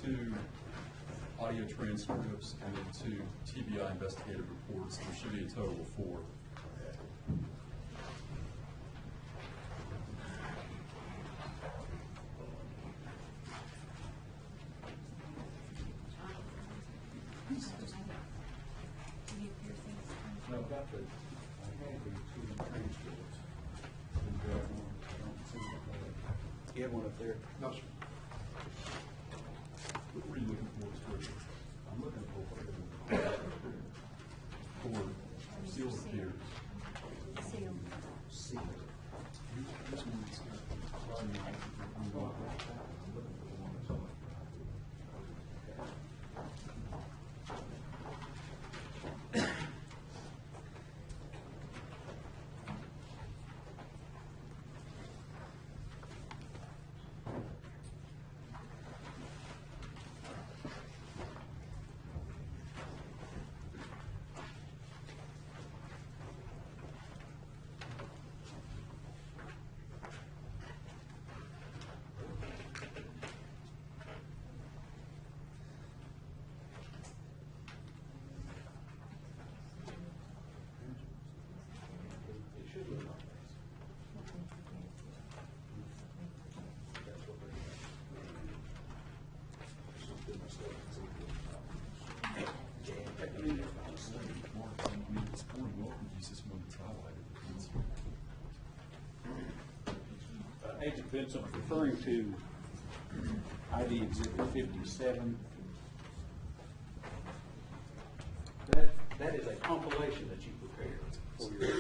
2 audio transcripts and then 2 TBI investigative reports. There should be a total of 4. No, I've got the, I had the 2 transcripts. You have one up there? No, sir. What were you looking for, Stuart? I'm looking for For sealed appears. C. This one's got I'm looking for one that's on. It should look like this. That's what they're It's more than welcome to use this one that's highlighted. Agent Vincent, referring to ID Exhibit 57, that is a compilation that you prepared for your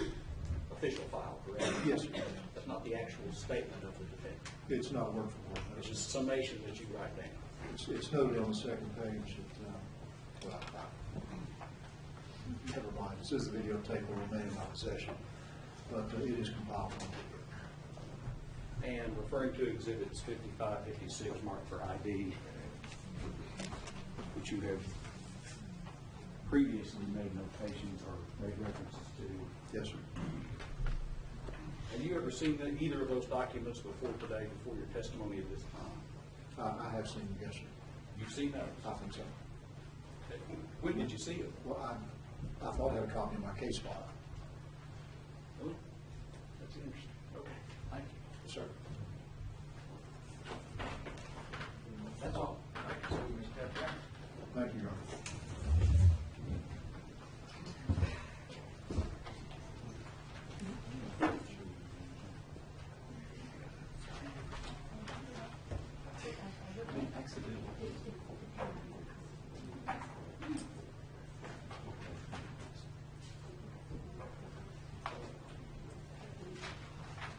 official file, correct? Yes, sir. That's not the actual statement of the defendant. It's not workable. It's just summation that you write down. It's noted on the second page that, never mind, it says the videotape will remain in my possession, but it is compiled on video. And referring to Exhibits 55, 56 marked for ID, which you have previously made notations or made references to. Yes, sir. Have you ever seen either of those documents before today, before your testimony at this time? I have seen it, yes, sir. You've seen those? I think so. When did you see it? Well, I thought I had a copy of my case file. Oh, that's interesting. Okay, thank you. Yes, sir. That's all. Thank you, Your Honor.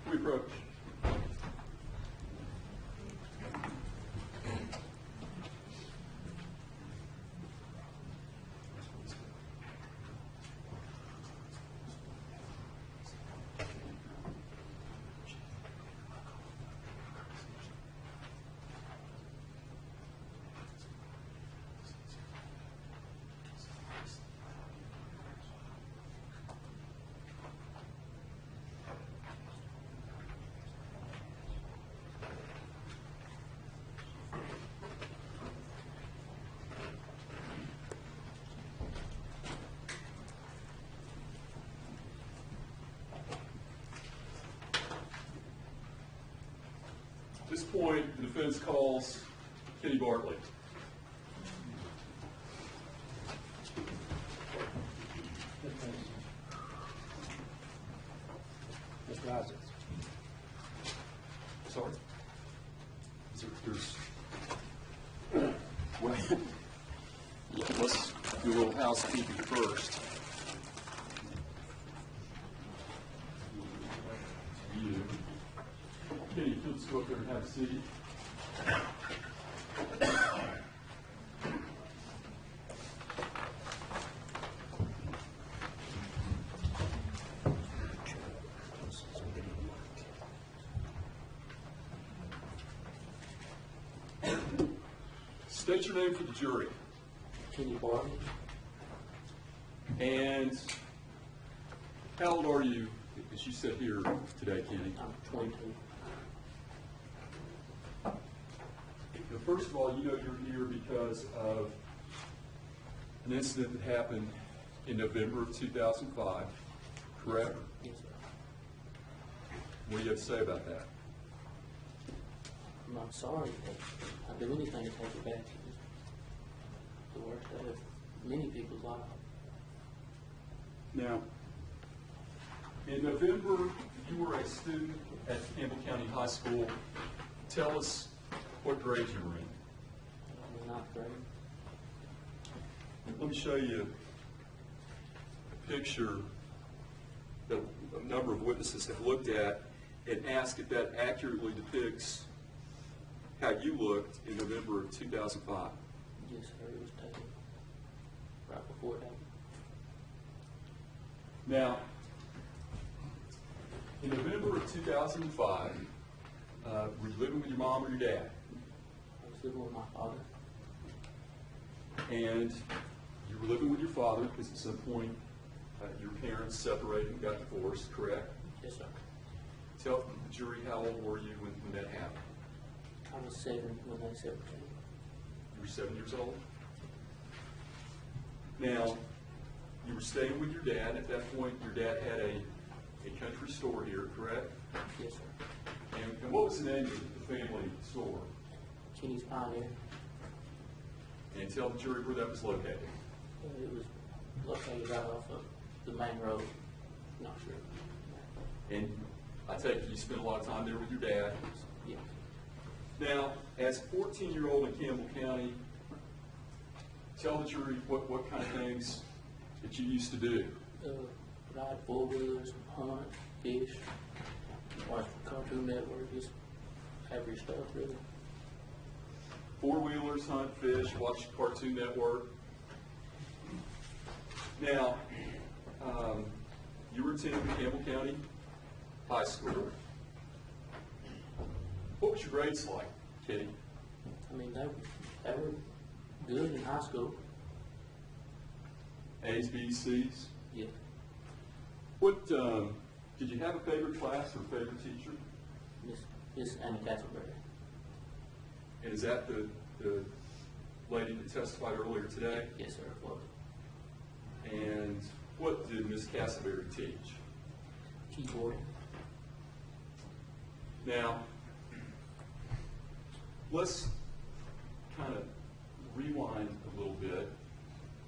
We approach. At this point, the defense calls Kenny Bartley. Mr. Isaacs. Sorry? Well, yeah, let's do a little housekeeping first. You. Kenny, please go up there and have a seat. State your name for the jury. Kenny Bartley. And how old are you as you sit here today, Kenny? I'm 22. First of all, you know you're here because of an incident that happened in November of 2005, correct? Yes, sir. What do you have to say about that? I'm sorry that I'd do anything to take it back. It was the worst day of many people's lives. Now, in November, you were a student at Campbell County High School. Tell us what grade you were in. Ninth grade. Let me show you a picture that a number of witnesses have looked at and asked if that accurately depicts how you looked in November of 2005. Yes, sir. It was taken right before that. Now, in November of 2005, were you living with your mom or your dad? I was living with my father. And you were living with your father because at some point your parents separated and got divorced, correct? Yes, sir. Tell the jury how old were you when that happened? I was 7 when they separated. You were 7 years old? Now, you were staying with your dad. At that point, your dad had a country store here, correct? Yes, sir. And what was the name of the family store? Kenny's Pioneer. And tell the jury where that was located. It was located right off of the main road. Not sure. And I take it you spent a lot of time there with your dad. Yeah. Now, as a 14-year-old in Campbell County, tell the jury what kind of things that you used to do. Ride four-wheelers, hunt, fish, watch Cartoon Network, just average stuff, really. Four-wheelers, hunt, fish, watch Cartoon Network. Now, you were attending Campbell County High School. What was your grades like, Kitty? I mean, they were good in high school. A's, B's, C's? Yeah. What, did you have a favorite class or favorite teacher? Miss Anna Castleberry. And is that the lady that testified earlier today? Yes, sir, it was. And what did Miss Castleberry teach? Keyboard. Now, let's kind of rewind a little bit.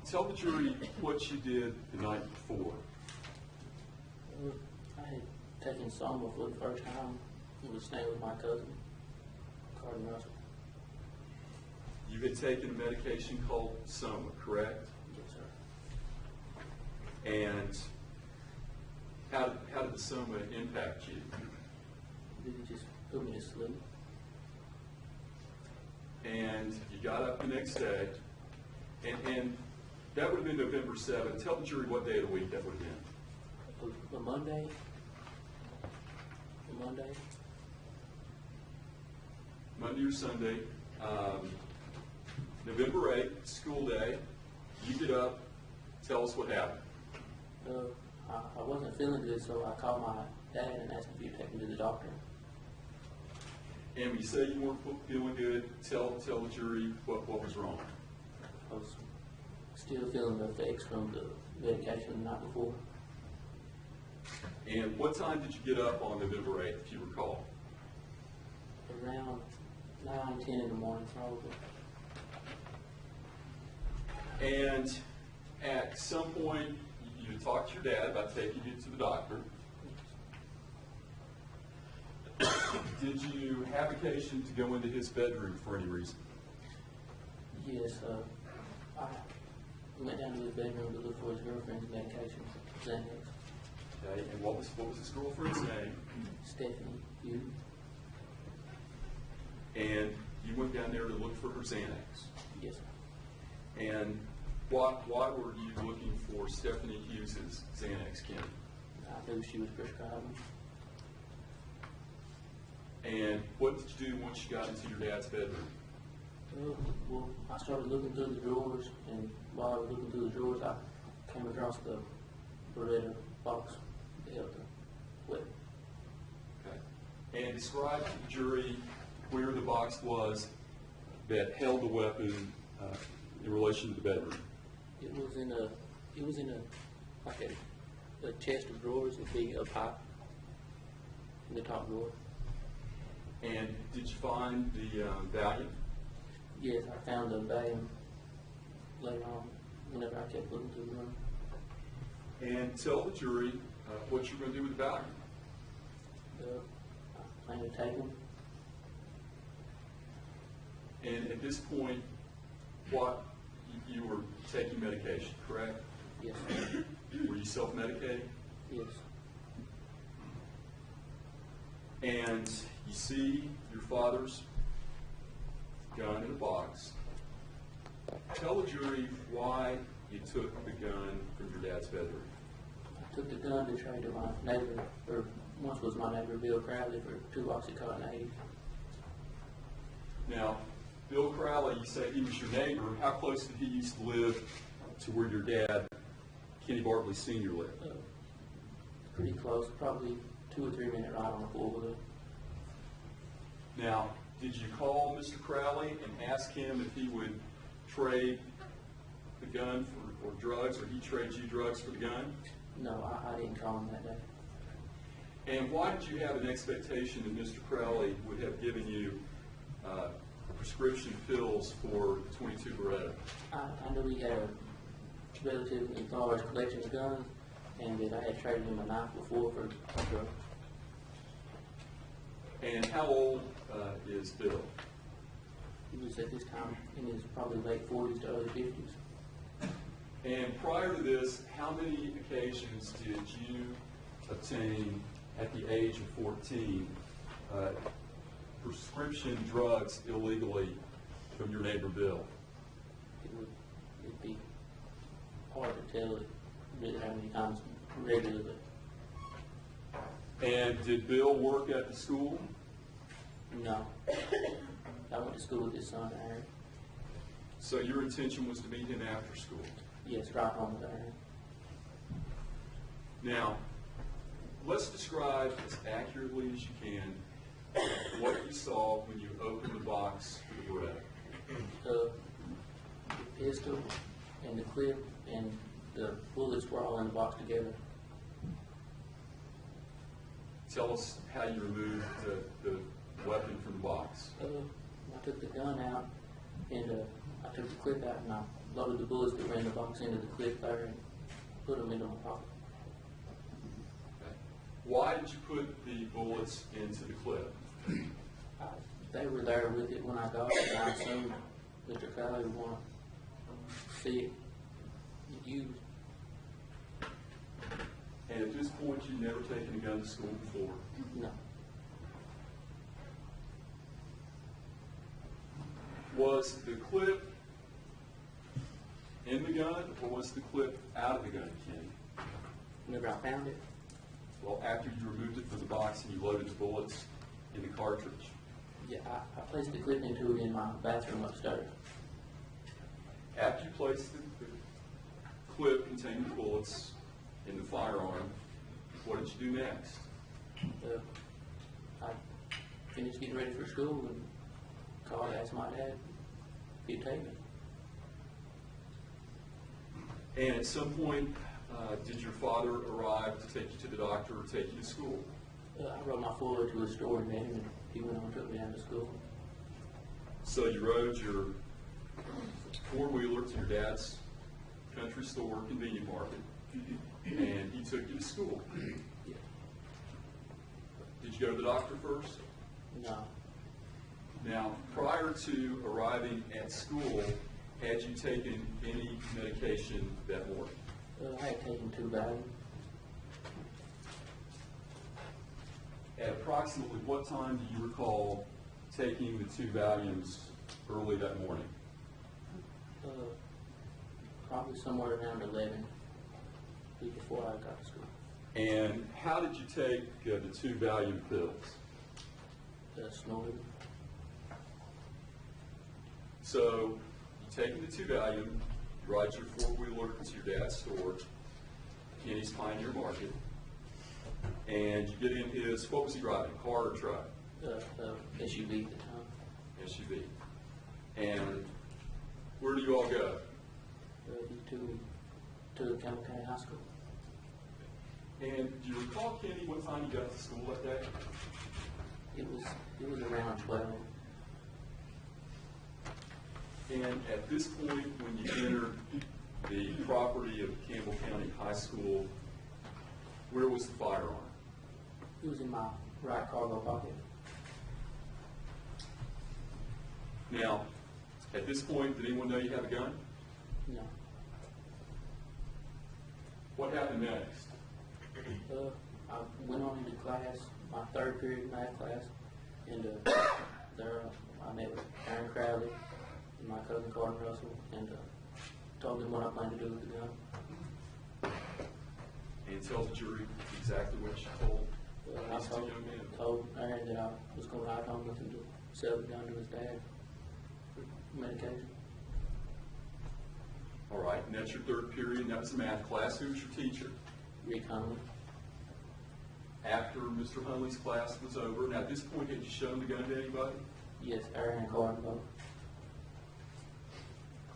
Tell the jury what you did the night before. I had taken Soma for the first time. I was staying with my cousin, Carden Russell. You had taken a medication called Soma, correct? Yes, sir. And how did the Soma impact you? Really just put me to sleep. And you got up the next day, and that would have been November 7th. Tell the jury what day of the week that would have been. A Monday. Monday or Sunday. November 8th, school day. You get up. Tell us what happened. I wasn't feeling good, so I called my dad and asked him if he'd take me to the doctor. And when you say you weren't feeling good, tell the jury what was wrong. I was still feeling the effects from the medication the night before. And what time did you get up on November 8th, if you recall? Around 9, 10 in the morning, probably. And at some point, you talked to your dad about taking you to the doctor. Did you have occasion to go into his bedroom for any reason? Yes, I went down to his bedroom to look for his girlfriend's medication, Xanax. Okay, and what was his girlfriend's name? Stephanie Hughes. And you went down there to look for her Xanax. Yes, sir. And why were you looking for Stephanie Hughes' Xanax, Ken? I knew she was prescribing. And what did you do once you got into your dad's bedroom? Well, I started looking through the drawers, and while I was looking through the drawers, I came across the Beretta box that held the weapon. Okay. And describe to the jury where the box was that held the weapon in relation to the bedroom? It was in a, like a chest of drawers, it'd be up high in the top drawer. And did you find the Valium? Yes, I found the Valium later on, whenever I kept looking through the room. And tell the jury what you're going to do with the Valium. I plan to take them. And at this point, what, you were taking medication, correct? Yes, Were you self-medicating? yes. And you see your father's gun in a box. Tell the jury why you took the gun from your dad's bedroom. I took the gun to trade to my neighbor, or once was my neighbor, Bill Crowley, for 2 Oxycontin 80s. Now, Bill Crowley, you say he was your neighbor. How close did he used to live to where your dad, Kenny Bartley Sr., lived? Pretty close, probably 2 or 3 minute ride on a 4-wheeler. Now, did you call Mr. Crowley and ask him if he would trade the gun for drugs, or he trade you drugs for the gun? No, I didn't call him that day. And why did you have an expectation that Mr. Crowley would have given you prescription pills for the 22 Beretta? I knew he had a relatively large collection of guns, and that I had traded him a knife before for drugs. And how old is Bill? He was at this time in his probably late 40s to early 50s. And prior to this, how many occasions did you obtain, at the age of 14, prescription drugs illegally from your neighbor Bill? It'd be hard to tell really how many times regularly. And did Bill work at the school? No. I went to school with his son, Aaron. So your intention was to meet him after school? Yes, right home with Aaron. Now, let's describe as accurately as you can what you saw when you opened the box for the Beretta. The pistol and the clip and the bullets were all in the box together. Tell us how you removed the weapon from the box. I took the gun out, and I took the clip out, and I loaded the bullets that were in the box into the clip there and put them into my pocket. Okay. Why did you put the bullets into the clip? They were there with it when I got it, and I assumed Mr. Crowley would want to see it used. And at this point, you'd never taken a gun to school before. No. Was the clip in the gun, or was the clip out of the gun, Kenny? Whenever I found it, Well, after you removed it from the box and you loaded the bullets in the cartridge. yeah, I placed the clip into it in my bathroom upstairs. After you placed the clip containing the bullets in the firearm, what did you do next? I finished getting ready for school and called, asked my dad if he'd take me. And at some point, did your father arrive to take you to the doctor or take you to school? I rode my four-wheeler to a store and met him, and he went on and took me down to school. So you rode your four-wheeler to your dad's country store, convenient market, and he took you to school. Yeah. Did you go to the doctor first? No. Now, prior to arriving at school, had you taken any medication that morning? I had taken 2 Valium. At approximately what time do you recall taking the 2 Valiums early that morning? Probably somewhere around 11, before I got to school. And how did you take the 2 Valium pills? Snorted. So, you taking the 2 Valium, you ride your four-wheeler to your dad's store, Kenny's Pioneer Market, and you get in his, what was he driving, car or truck? SUV at the time. SUV. And where do you all go? To Campbell County High School. And do you recall, Kenny, what time you got to school that day? It was around 12. And at this point, when you entered the property of Campbell County High School, where was the firearm? It was in my right cargo pocket. Now, at this point, did anyone know you had a gun? No. What happened next? I went on into class, my third period math class, and there I met with Aaron Crowley and my cousin Carter Russell, and told them what I planned to do with the gun. And tell the jury exactly what you told I these two young men. told Aaron that I was going to hire home with him to sell the gun to his dad for medication. All right, and that's your third period, and that was a math class. Who was your teacher? Rick Hunley. After Mr. Hunley's class was over, now at this point, had you shown the gun to anybody? Yes, Aaron and Carter both.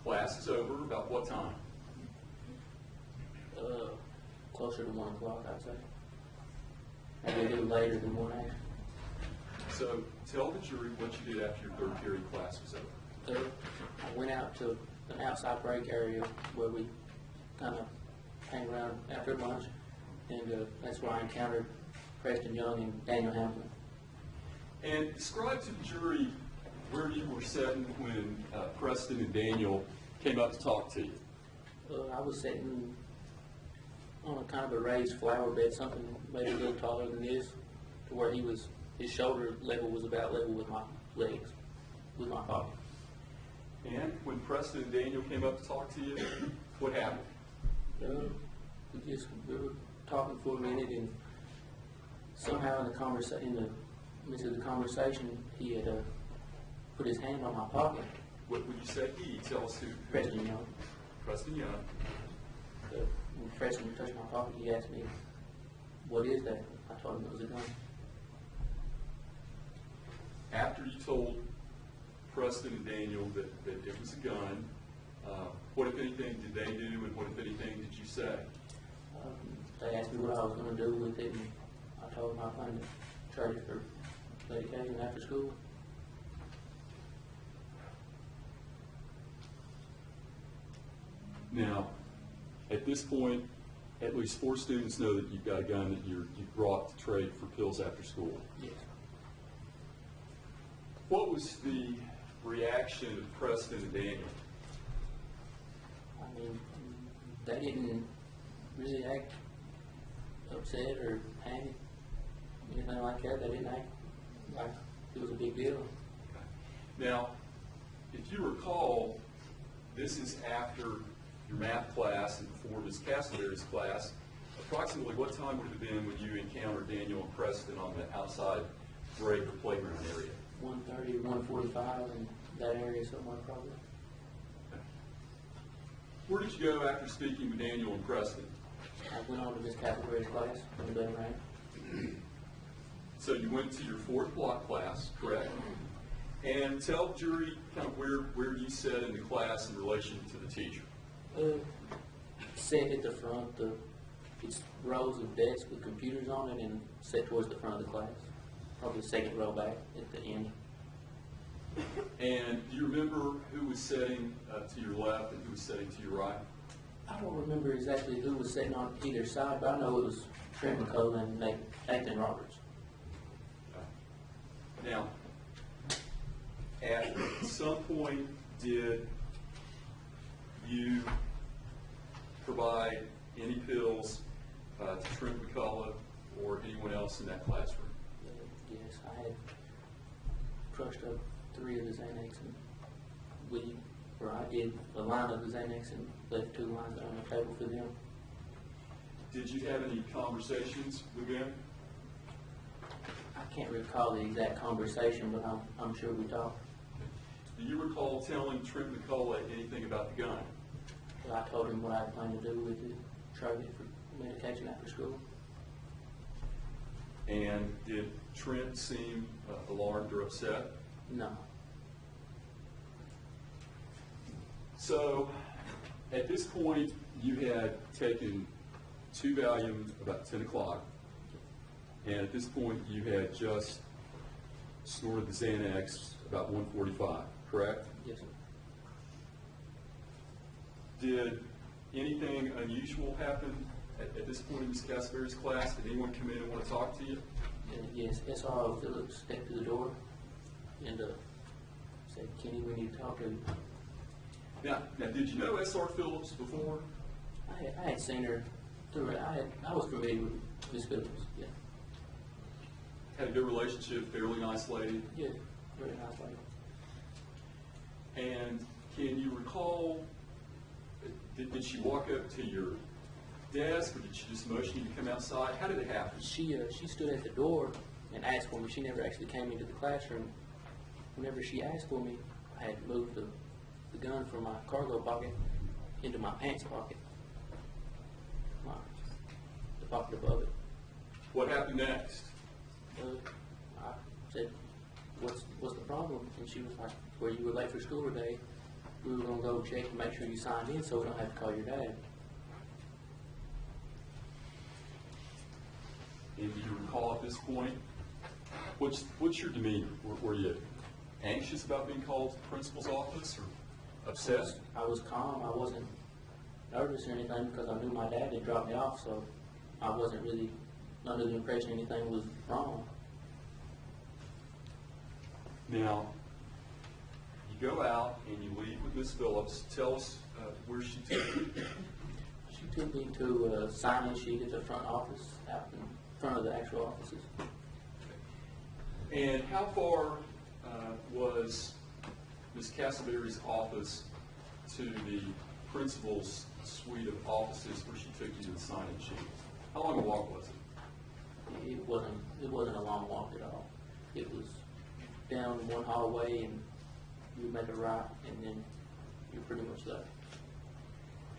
Class is over, about what time? Closer to 1 o'clock, I'd say. Maybe a little later than 1 a.m. So tell the jury what you did after your third period class was over. I went out to an outside break area where we kind of hang around after lunch, and that's where I encountered Preston Young and Daniel Hamilton. And describe to the jury where you were sitting when Preston and Daniel came up to talk to you. I was sitting on a kind of a raised flower bed, something maybe a little taller than this, to where his shoulder level was about level with my legs, with my body. And when Preston and Daniel came up to talk to you, what happened? We were talking for a minute, and somehow in the midst of the conversation, he had put his hand on my pocket. What would you say he? Tell us who. Preston Young. Preston Young. When Preston touched my pocket, he asked me, "What is that?" I told him it was a gun. After you told Preston and Daniel that it was a gun, what, if anything, did they do, and what, if anything, did you say? They asked me what I was going to do with it, and I told them I planned to trade it for medication after school. Now, at this point, at least 4 students know that you've got a gun that you brought to trade for pills after school. Yes. What was the reaction of Preston and Daniel? I mean, they didn't really act upset or panic, anything like that. They didn't act like it was a big deal. Now, if you recall, this is after your math class and before Ms. Castleberry's class. Approximately what time would it have been when you encountered Daniel and Preston on the outside break or playground area? 1:30, 1:45 in that area somewhere probably. Where did you go after speaking with Daniel and Preston? I went on to Miss Castleberry's class in the bell rang. So you went to your 4th block class, correct? And tell the jury kind of where you sat in the class in relation to the teacher. Set at the front, it's rows of desks with computers on it, and set towards the front of the class. Probably the second row back at the end. And do you remember who was sitting to your left and who was sitting to your right? I don't remember exactly who was sitting on either side, but I know it was Trent McCullough and Nathan Roberts. Now, at some point, did you provide any pills to Trent McCullough or anyone else in that classroom? Yes, I had crushed up 3 of the Xanax, and I did a line of the Xanax and left 2 lines on the table for them. Did you have any conversations with them? I can't recall the exact conversation, but I'm sure we talked. Do you recall telling Trent McCullough anything about the gun? I told him what I planned to do with it, trade it for medication after school. And did Trent seem alarmed or upset? No. So, at this point, you had taken 2 Valium about 10 o'clock, and at this point, you had just snorted the Xanax about 1:45, correct? Yes, sir. Did anything unusual happen at this point in Ms. Casberry's class? Did anyone come in and want to talk to you? Yes, SRO Phillips stepped to the door and said, "Kenny, we need to talk to you." Now, did you know S.R. Phillips before? I had seen her through it. I was familiar with Miss Phillips. Yeah, Had a good relationship, fairly nice lady. yeah, very nice lady. And can you recall, did she walk up to your desk, or did she just motion you to come outside? How did it happen? She stood at the door and asked for me. She never actually came into the classroom. Whenever she asked for me, I had moved the gun from my cargo pocket into my pants pocket, the pocket above it. What happened next? I said, what's the problem? And she was like, well, you were late for school today. We were going to go check and make sure you signed in so we don't have to call your dad. And do you recall at this point, what's your demeanor? Were you anxious about being called to the principal's office, or upset? I was calm. I wasn't nervous or anything because I knew my dad had dropped me off, so I wasn't really under the impression anything was wrong. Now, you go out and you leave with Miss Phillips. Tell us where she took you. She took me to a sign-in sheet at the front office, out in front of the actual offices. And how far was Ms. Castleberry's office to the principal's suite of offices where she took you to the sign-in sheet? How long a walk was it? It wasn't a long walk at all. It was down one hallway and you make a right and then you're pretty much there.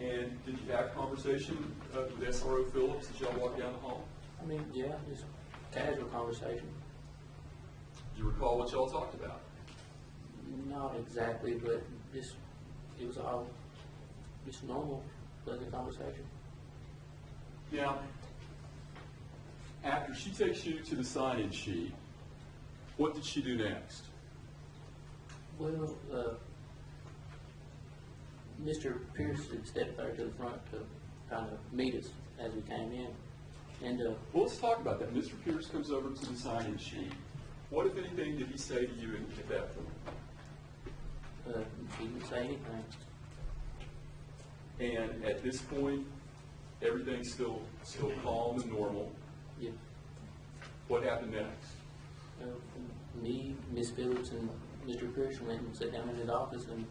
And did you have a conversation with SRO Phillips as y'all walked down the hall? I mean, yeah, just casual conversation. Do you recall what y'all talked about? Not exactly, but it was all just normal, pleasant conversation. Now, after she takes you to the sign-in sheet, what did she do next? Well, Mr. Pierce had stepped there to the front to kind of meet us as we came in. And Well, let's talk about that. Mr. Pierce comes over to the sign-in sheet. What, if anything, did he say to you at that point? he didn't say anything. And at this point, everything's still calm and normal. Yeah. What happened next? Me, Miss Phillips, and Mr. Pierce went and sat down in his office and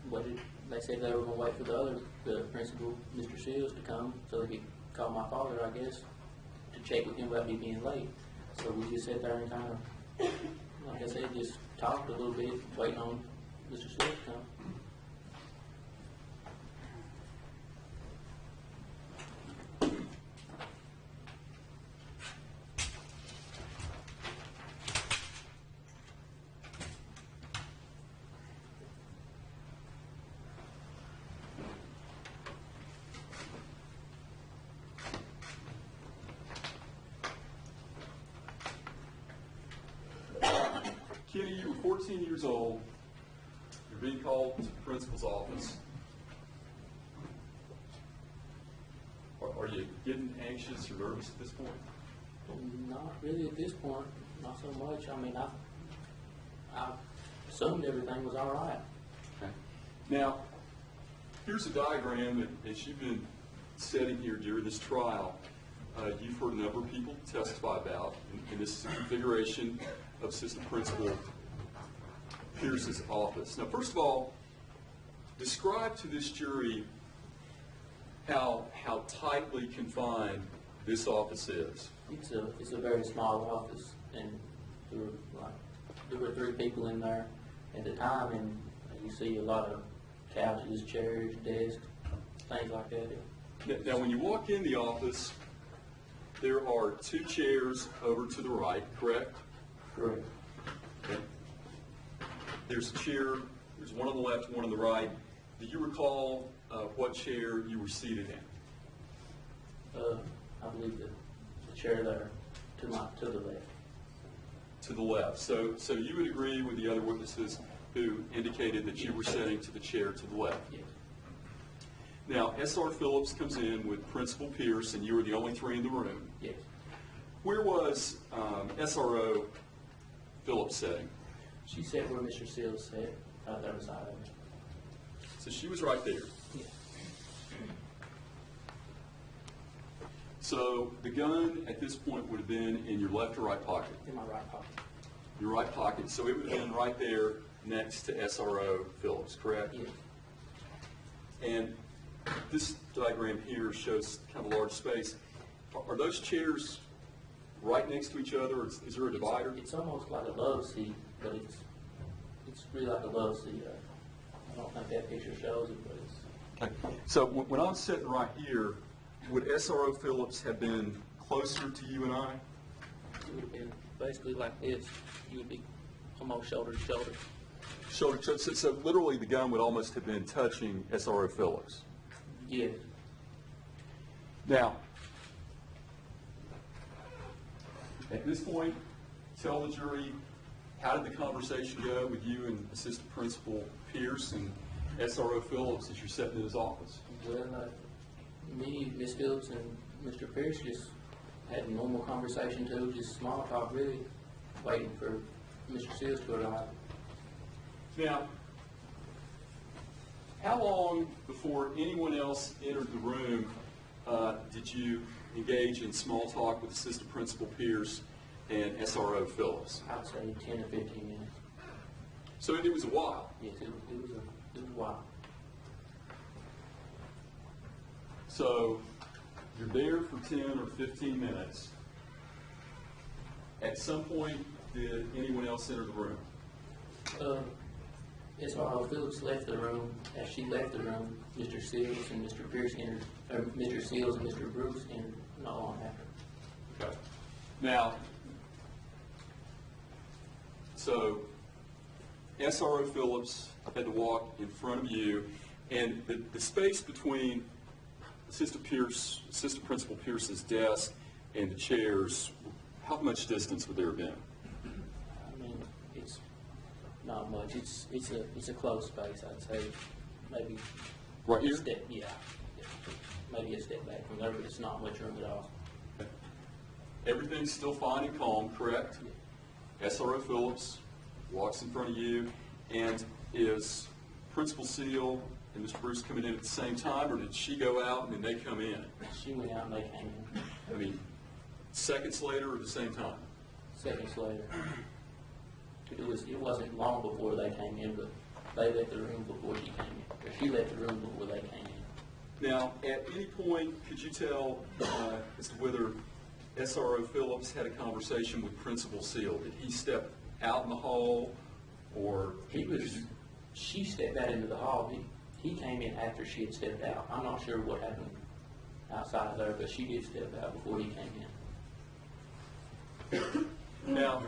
waited. They said they were going to wait for the principal, Mr. Shields, to come so they could call my father, I guess, to check with him about me being late. So we just sat there and kind of, like I said, just talked a little bit, waiting on Mr. Shields to come. Kenny, you were 14 years old. You're being called to the principal's office. Are you getting anxious or nervous at this point? Not really at this point, not so much. I mean, I assumed everything was all right. Okay. Now, here's a diagram that, as you've been sitting here during this trial, you've heard a number of people testify about, and this is a configuration of Assistant Principal Pierce's office. Now, first of all, describe to this jury how tightly confined this office is. It's a very small office, and there were 3 people in there at the time, and you see a lot of couches, chairs, desks, things like that. Now, when you walk in the office, there are 2 chairs over to the right, correct? Correct. Okay. There's a chair, there's one on the left, one on the right, do you recall what chair you were seated in? I believe the chair there to the left. To the left. So you would agree with the other witnesses who indicated that you were sitting to the chair to the left? Yes. Now, S.R. Phillips comes in with Principal Pierce, and you were the only three in the room. Yes. Where was SRO Phillips sitting? She sat where Mr. Seals sat, right there beside of me. So she was right there. Yes. So the gun at this point would have been in your left or right pocket? In my right pocket. Your right pocket. So it would have been right there next to SRO Phillips, correct? Yes. And this diagram here shows kind of a large space. Are those chairs right next to each other, or is there a divider? It's almost like a love seat, but it's really like a love seat. I don't think that picture shows it, but it's. Okay. So when I'm sitting right here, would SRO Phillips have been closer to you and I? It would have been basically like this. You would be almost shoulder to shoulder. Shoulder to shoulder. So literally the gun would almost have been touching SRO Phillips. Yes. Now, at this point, tell the jury, how did the conversation go with you and Assistant Principal Pierce and SRO Phillips as you're sitting in his office? Well, me, Ms. Phillips, and Mr. Pierce just had a normal conversation too, just small talk really, waiting for Mr. Seals to arrive. Now, how long before anyone else entered the room did you engage in small talk with Assistant Principal Pierce and SRO Phillips? I'd say 10 to 15 minutes. So it was a while. Yes, it was a while. So you're there for 10 or 15 minutes. At some point, did anyone else enter the room? SRO Phillips left the room. As she left the room, Mr. Seals and Mr. Pierce entered, or Mr. Seals and Mr. Bruce entered not long after. Okay. Now, so SRO Phillips, I've had to walk in front of you, and the space between Assistant Principal Pierce's desk and the chairs, how much distance would there have been? I mean, it's not much. It's a close space. I'd say maybe Right here? a step. Yeah, maybe a step back from there, but it's not much room at all. Everything's still fine and calm, correct? SRO Phillips walks in front of you, and is Principal Seal and Mr. Bruce coming in at the same time, or did she go out and then they come in? She went out and they came in. I mean, seconds later or the same time? Seconds later. It wasn't long before they came in, but they left the room before she came in. Or she left the room before they came in. Now, at any point, could you tell as to whether SRO Phillips had a conversation with Principal Seal? Did he step out in the hall, or She stepped out into the hall. He came in after she had stepped out. I'm not sure what happened outside of there, but she did step out before he came in. Now,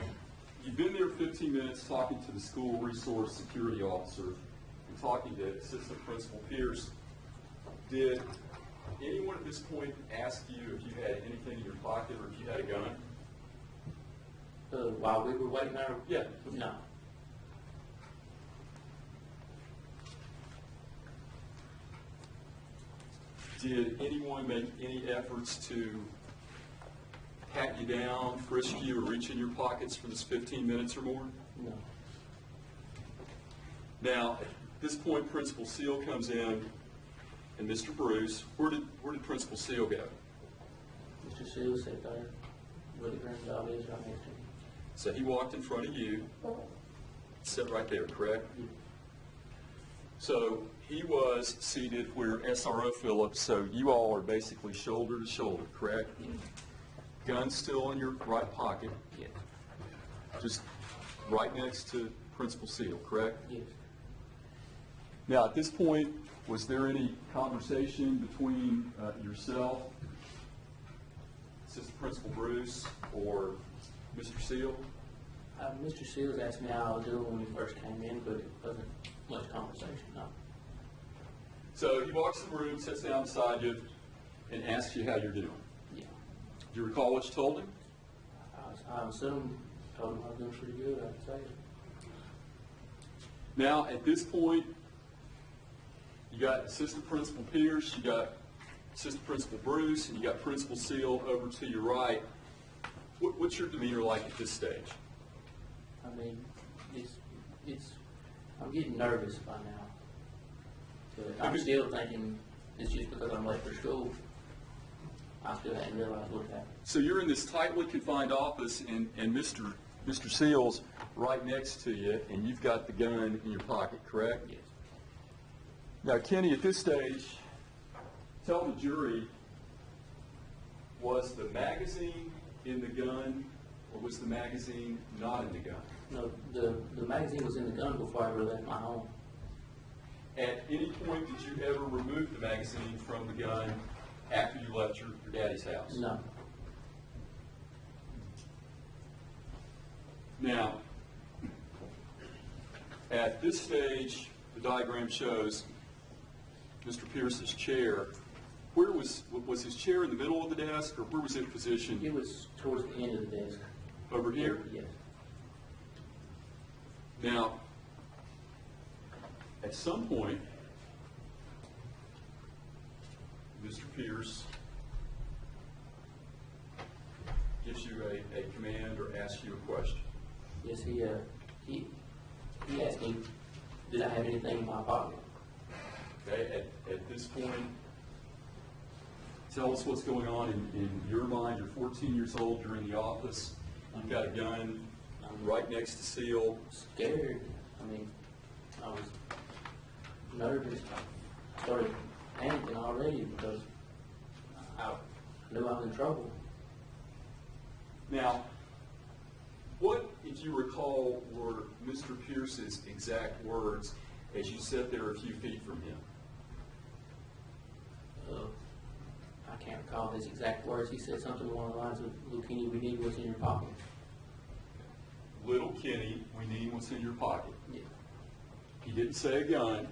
you've been there 15 minutes talking to the school resource security officer and talking to Assistant Principal Pierce. Did anyone at this point ask you if you had anything in your pocket or if you had a gun? While we were waiting there? Yeah. No. Did anyone make any efforts to pat you down, frisk you, or reach in your pockets for this 15 minutes or more? No. Now, at this point, Principal Seal comes in, and Mr. Bruce. Where did Principal Seal go? Mr. Seals sat there where the green dot is right next to him. So he walked in front of you, sat right there, correct? Yeah. So he was seated where SRO Phillips, so you all are basically shoulder to shoulder, correct? Yeah. Gun still in your right pocket, Yes. just right next to Principal Seal, correct? Yes. Now, at this point, was there any conversation between yourself, Assistant Principal Bruce, or Mr. Seal? Mr. Seals asked me how I was doing when we first came in, but it wasn't much conversation, no. So he walks in the room, sits down beside you, and asks you how you're doing. Yeah. Do you recall what you told him? I assumed, told him I was doing pretty good, I'd say. Now, at this point, you got Assistant Principal Pierce, you got Assistant Principal Bruce, and you got Principal Seal over to your right. What's your demeanor like at this stage? I mean, I'm getting nervous by now. But I'm still thinking it's just because I'm late for school. I still hadn't realized what happened. So you're in this tightly confined office, and Mr. Seal's right next to you, and you've got the gun in your pocket, correct? Yes. Now, Kenny, at this stage, tell the jury, was the magazine in the gun, or was the magazine not in the gun? No, the magazine was in the gun before I ever left my home. At any point, did you ever remove the magazine from the gun after you left your daddy's house? No. Now, at this stage, the diagram shows Mr. Pierce's chair. Where was his chair in the middle of the desk, or where was it positioned? It was towards the end of the desk. Over here? Yes. Now, at some point, Mr. Pierce gives you a command or asks you a question. Yes, he asked me, did I have anything in my pocket? Okay, at this point, tell us what's going on in your mind. You're 14 years old, you're in the office, you've got a gun right next to Seal. Scared. I mean, I was nervous. I started panicking already because I knew I was in trouble. Now, what, if you recall, were Mr. Pierce's exact words as you sat there a few feet from him? I can't recall his exact words. He said something along the lines of, "Little Kenny, we need what's in your pocket." Little Kenny, we need what's in your pocket. Yeah. He didn't say a gun,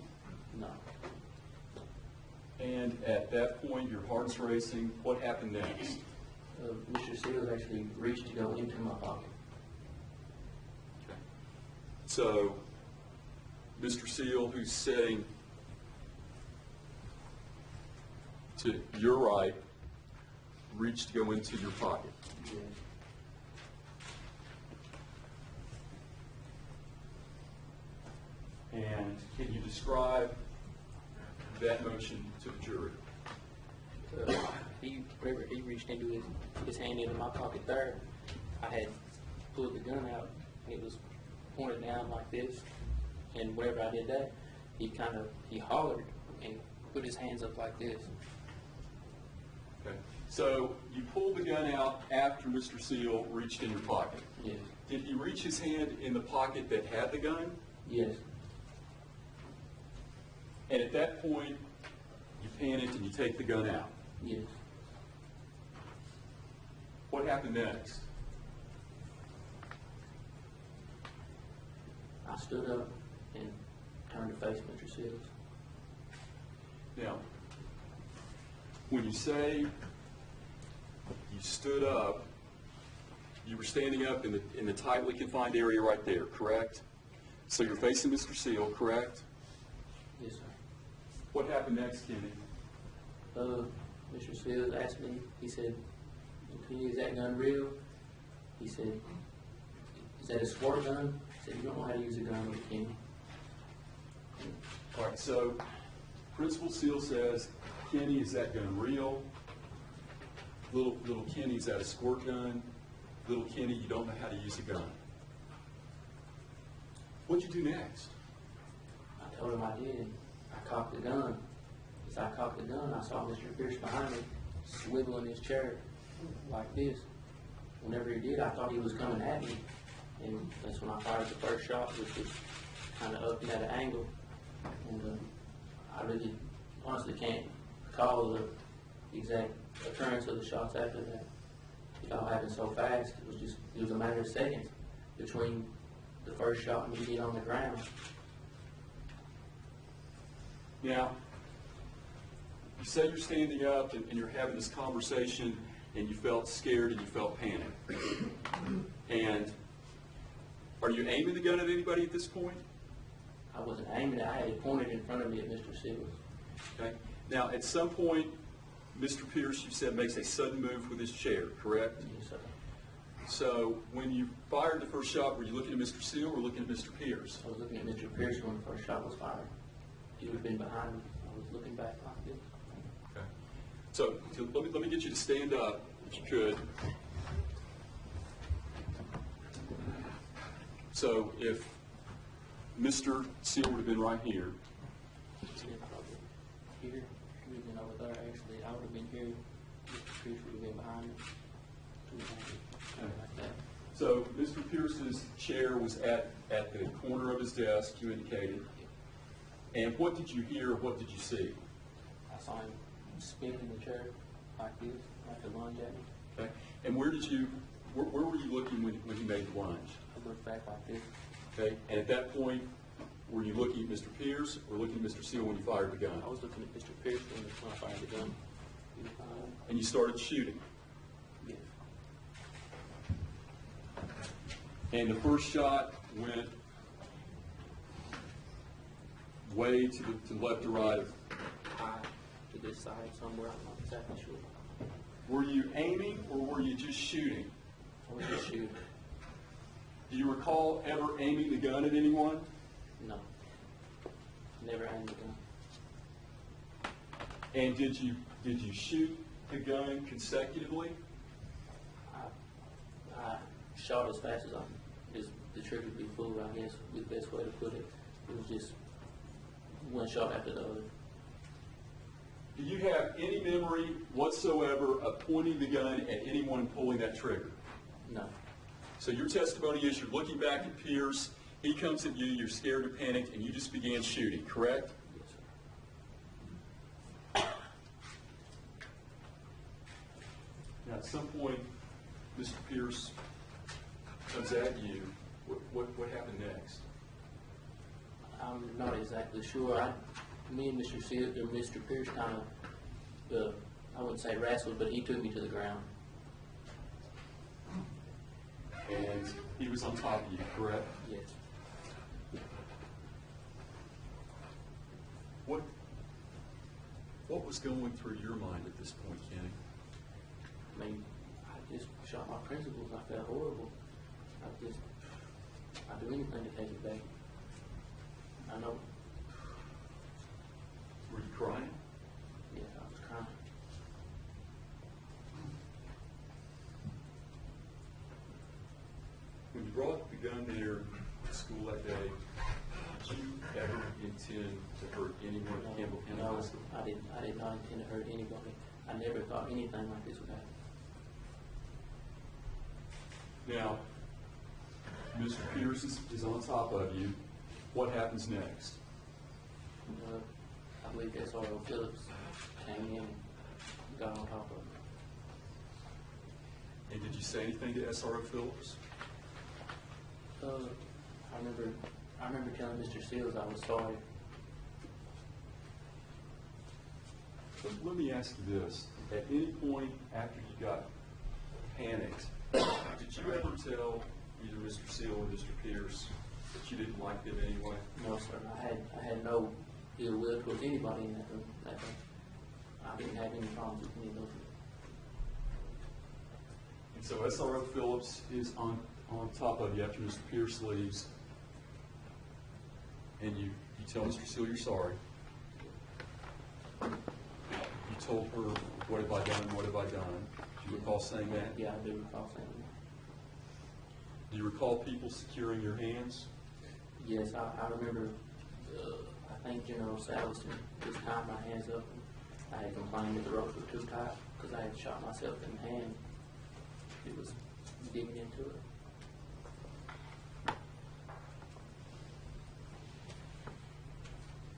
No. and at that point, your heart's racing. What happened next? Mr. Seals actually reached to go into my pocket. So, Mr. Seal, who's sitting to your right, reached to go into your pocket. Yeah. And can you describe that motion to the jury? He reached into his hand into my pocket there. I had pulled the gun out, and it was pointed down like this. And whenever I did that, he hollered and put his hands up like this. Okay. So you pulled the gun out after Mr. Seal reached in your pocket. Yes. Did he reach his hand in the pocket that had the gun? Yes. And at that point, you panic and you take the gun out. Yes. What happened next? I stood up and turned to face Mr. Seals. Now, when you say you stood up, you were standing up in the tightly confined area right there, correct? So you're facing Mr. Seal, correct? Yes, sir. What happened next, Kenny? Mr. Seals asked me, he said, "Kenny, is that gun real?" He said, "Is that a squirt gun?" I said, "You don't know how to use a gun, Kenny." All right, so Principal Seal says, "Kenny, is that gun real? Little Kenny, is that a squirt gun? Little Kenny, you don't know how to use a gun." What'd you do next? I told him I did. I cocked the gun. As I cocked the gun, I saw Mr. Pierce behind me, swivel in his chair like this. Whenever he did, I thought he was coming at me. And that's when I fired the first shot, which was kind of up and at an angle. And I really, honestly can't recall the exact occurrence of the shots after that. It all happened so fast. It was a matter of seconds between the first shot and me getting on the ground. Now, You say you're standing up and you're having this conversation and you felt scared and you felt panic. And are you aiming the gun at anybody at this point? I wasn't aiming, I had it pointed in front of me at Mr. Seals. Okay. Now, at some point, Mr. Pierce, you said, makes a sudden move with his chair, correct? Yes, sir. So when you fired the first shot, were you looking at Mr. Seal or looking at Mr. Pierce? I was looking at Mr. Pierce when the first shot was fired. He would have been behind me. I was looking back like this. Okay. So let me get you to stand up, if you could. So if Mr. Seal would have been right here, Yeah, probably here, he would have been over there. Actually, I would have been here. Mr. Pierce would have been behind me. Something like that. so Mr. Pierce's chair was at the corner of his desk, you indicated. And what did you hear, what did you see? I saw him spinning in the chair like this, like a lunge at me. Okay. And where were you looking when he made the lunge? I looked back like this. Okay. And at that point, were you looking at Mr. Pierce or looking at Mr. Seal when you fired the gun? I was looking at Mr. Pierce when I fired the gun. He was behind me. And you started shooting. Yes. And the first shot went way to the left or right. High to this side somewhere. I'm not exactly sure. Were you aiming or were you just shooting? I was just shooting. Do you recall ever aiming the gun at anyone? No. Never aimed the gun. And did you shoot the gun consecutively? I shot as fast as the trigger could be pulled, I guess, is the best way to put it. It was just one shot after the other. Do you have any memory whatsoever of pointing the gun at anyone and pulling that trigger? No. So your testimony is you're looking back at Pierce, he comes at you, you're scared or panicked, and you just began shooting, correct? Yes, sir. Now, at some point, Mr. Pierce comes at you. What happened next? I'm not exactly sure. Me and Mr. Mr. Pierce kind of, I wouldn't say wrestled, but he took me to the ground. And he was on top of you, correct? Yes. What was going through your mind at this point, Kenny? I mean, I just shot my principles. I felt horrible. I'd do anything to take it back. I know. Were you crying? Yes, I was crying. When you brought the gun there to school that day, did you ever intend to hurt anyone at Campbell County No, High School? I did not intend to hurt anybody. I never thought anything like this would happen. Now, Mr. Pierce is on top of you. What happens next? I believe SRO Phillips came in and got on top of me. And did you say anything to SRO Phillips? I remember telling Mr. Seals I was sorry. Let me ask you this. At any point after you got panicked, did you ever tell either Mr. Seal or Mr. Pierce that you didn't like them anyway? No, sir. I had no ill will towards anybody in that room that day. I didn't have any problems with any of those. And so SRO Phillips is on top of you after Mr. Pierce leaves, and you tell Mr. Seal you're sorry. You told her, what have I done, what have I done? Do you recall saying that? Yeah, I do recall saying that. Do you recall people securing your hands? Yes, I remember, I think General Saliston just tied my hands up. I had complained that the ropes were too tight because I had shot myself in the hand. It was digging into it.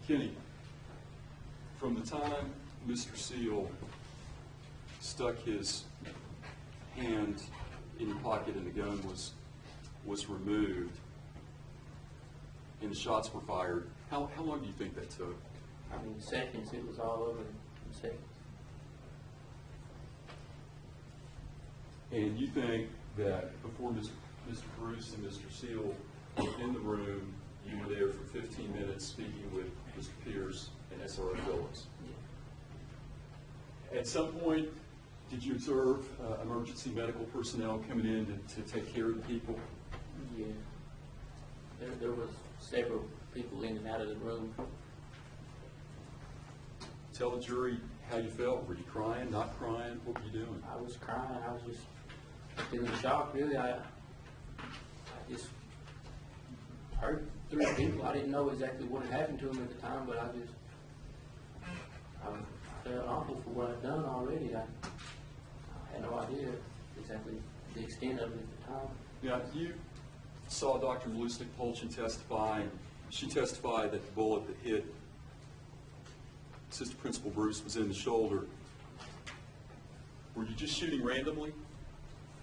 Kenny, from the time Mr. Seal stuck his hand in your pocket and the gun was removed and the shots were fired, how long do you think that took? I mean, seconds, it was all over seconds. And you think that before Mr. Bruce and Mr. Seal were in the room, you were there for 15 minutes speaking with Mr. Pierce and SRO Phillips? Yeah. At some point, did you observe emergency medical personnel coming in to take care of the people? Yeah. There was several people in and out of the room. Tell the jury how you felt. Were you crying, not crying? What were you doing? I was crying. I was just feeling shocked, really. I just heard three people. I didn't know exactly what had happened to them at the time, but I felt awful for what I'd done already. I had no idea exactly the extent of it at the time. Now, you saw Dr. Malusnik-Polchin testify. She testified that the bullet that hit Assistant Principal Bruce was in the shoulder. Were you just shooting randomly?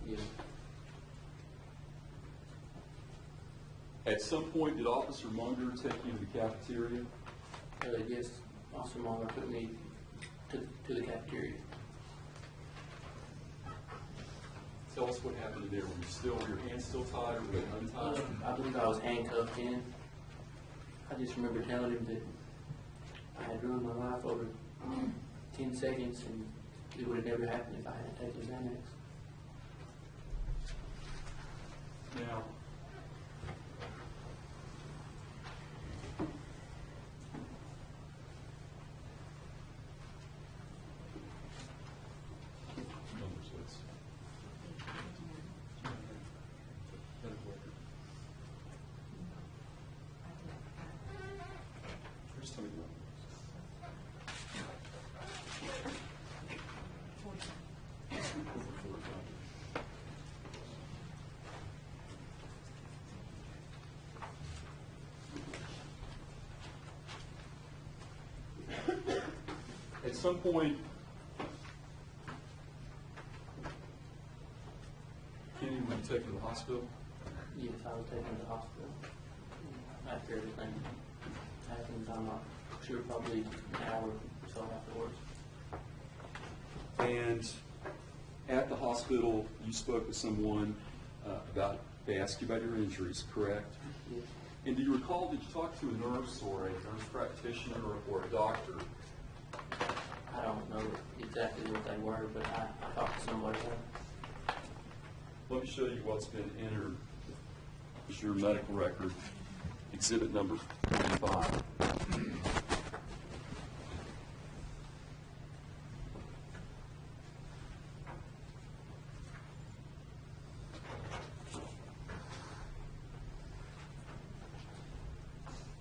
Yeah. At some point, did Officer Munger take you to the cafeteria? Yes, Officer Munger took me to the cafeteria. Tell us what happened there. Were your hands still tied or were they untied? I believe I was handcuffed in. I just remember telling him that I had ruined my life over 10 seconds and it would have never happened if I hadn't taken Xanax. Now, just tell me what. At some point, Kenny, were you taken to the hospital? Yes, I was taken to the hospital after everything happened. I'm not sure, probably an hour or so afterwards. And at the hospital, you spoke with someone about, they asked you about your injuries, correct? Yes. And do you recall, did you talk to a nurse or a nurse practitioner or a doctor? I don't know exactly what they were, but I talked to somebody else. Let me show you what's been entered. It's your medical record, exhibit number 45.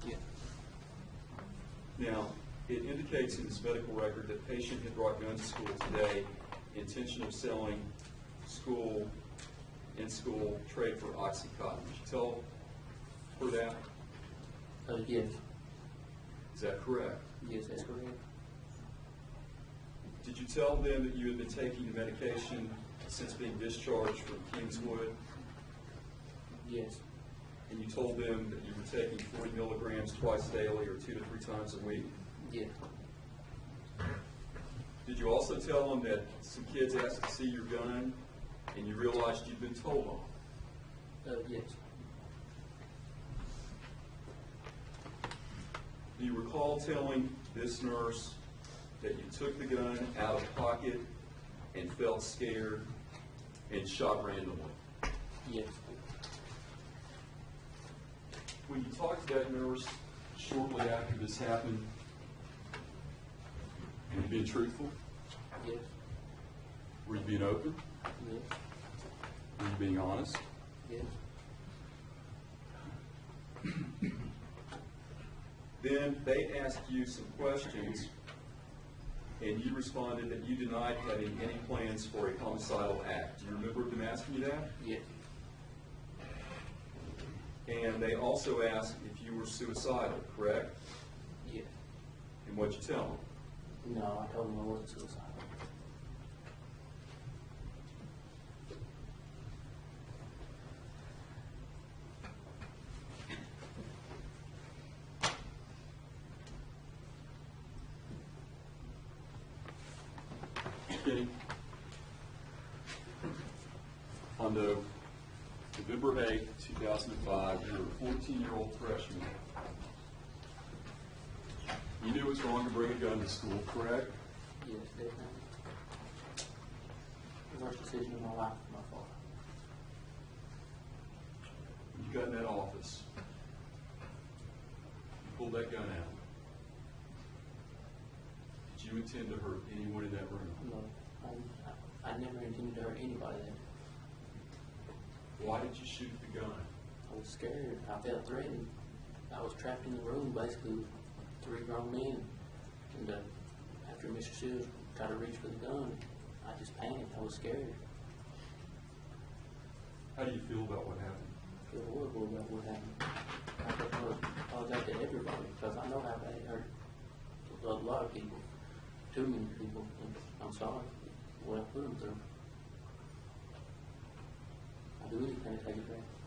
Yeah. Now, it indicates in this medical record that patient had brought guns to school today, intention of selling in-school trade for Oxycontin. Did you tell her that? Yes. Is that correct? Yes, that's correct. Did you tell them that you had been taking the medication since being discharged from Kingswood? Yes. And you told them that you were taking 40 milligrams twice daily or 2 to 3 times a week? Yes. Did you also tell them that some kids asked to see your gun and you realized you'd been told on? Yes. Do you recall telling this nurse that you took the gun out of pocket and felt scared and shot randomly? Yes. When you talked to that nurse shortly after this happened, were you being truthful? Yes. Were you being open? Yes. Were you being honest? Yes. Then they asked you some questions, and you responded that you denied having any plans for a homicidal act. Do you remember them asking you that? Yes. And they also asked if you were suicidal, correct? Yes. And what'd you tell them? No, I told him I wasn't suicidal. Kenny, on the November 8, 2005, you were a 14-year-old freshman. You knew it was wrong to bring a gun to school, correct? Yes, definitely. The worst decision of my life, my fault. You got in that office. You pulled that gun out. Did you intend to hurt anyone in that room? No, I never intended to hurt anybody there. Why did you shoot the gun? I was scared. I felt threatened. I was trapped in the room, basically, with 3 grown men. And after Mr. Seals tried to reach for the gun, I just panicked. I was scared. How do you feel about what happened? I feel horrible about what happened. I apologize to everybody because I know how bad it hurt a lot of people, too many people. And I'm sorry for what I put them through. I do anything to take it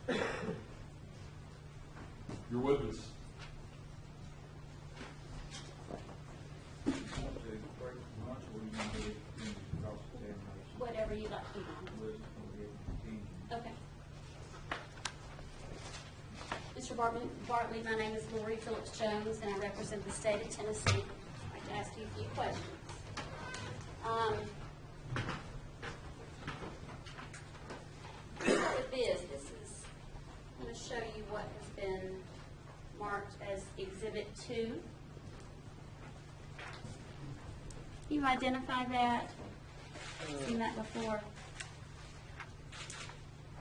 back. Your witness. Whatever you like to do. Okay. Mr. Bartley, my name is Lori Phillips Jones, and I represent the state of Tennessee. I'd like to ask you a few questions. With this is, I'm going to show you what has been marked as Exhibit 2. You identify that? Seen that before?